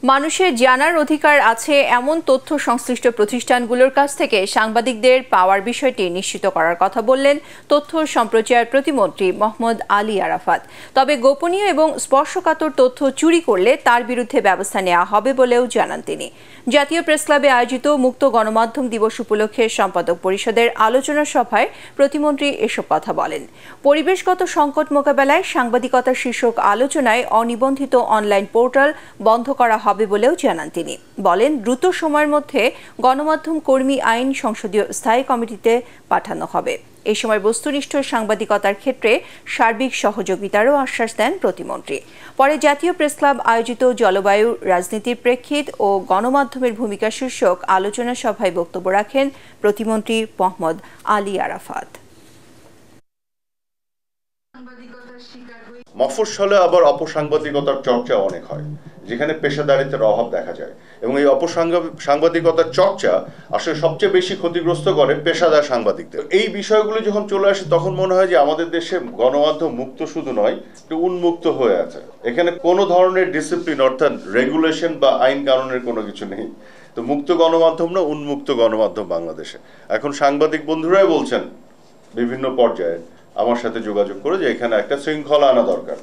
মানুষের জানার অধিকার আছে এমন তথ্য সংশ্লিষ্ট প্রতিষ্ঠানগুলোর কাছ থেকে সাংবাদিকদের পাওয়ার বিষয়টি নিশ্চিত করার কথা বললেন তথ্য সম্প্রচার প্রতিমন্ত্রী মোহাম্মদ আলী আরাফাত। তবে গোপনীয় এবং স্পর্শকাতর তথ্য চুরি করলে তার বিরুদ্ধে ব্যবস্থা নেওয়া হবে বলেও জানান তিনি। জাতীয় প্রেসক্লাবে আয়োজিত মুক্ত গণমাধ্যম দিবস উপলক্ষে সম্পাদক পরিষদের আলোচনা সভায় প্রতিমন্ত্রী এসব কথা বলেন। পরিবেশগত সংকট মোকাবেলায় সাংবাদিকতা শীর্ষক আলোচনায় অনিবন্ধিত অনলাইন পোর্টাল বন্ধ করা হবে বলেও জানান তিনি। বলেন, দ্রুত সময়ের মধ্যে গণমাধ্যম কর্মী আইন সংসদীয় স্থায়ী কমিটিতে পাঠানো হবে। এই সময় বস্তুনিষ্ঠ সাংবাদিকতার ক্ষেত্রে সার্বিক সহযোগিতারও আশ্বাস দেন প্রতিমন্ত্রী। পরে জাতীয় প্রেসক্লাব আয়োজিত জলবায়ু রাজনীতির প্রেক্ষিত ও গণমাধ্যমের ভূমিকা শীর্ষক আলোচনা সভায় বক্তব্য রাখেন প্রতিমন্ত্রী মোহাম্মদ আলী আরাফাত। মফস্বলে আবার অপসাংবাদিকতার চর্চা অনেক হয়, যেখানে পেশাদারিত্বের অভাব দেখা যায়, এবং এই অপসাংবাদিকতার চর্চা আসলে সবচেয়ে বেশি ক্ষতিগ্রস্ত করে পেশাদার সাংবাদিকদের। এই বিষয়গুলো যখন চলে আসে তখন মনে হয় যে আমাদের দেশে গণমাধ্যম মুক্ত শুধু নয়, একটু উন্মুক্ত হয়ে আছে। এখানে কোনো ধরনের ডিসিপ্লিন অর্থাৎ রেগুলেশন বা আইন কানুনের কোনো কিছু নেই। তো মুক্ত গণমাধ্যম না, উন্মুক্ত গণমাধ্যম বাংলাদেশে। এখন সাংবাদিক বন্ধুরাই বলছেন বিভিন্ন পর্যায়ে আমার সাথে যোগাযোগ করে যে এখানে একটা শৃঙ্খলা আনা দরকার।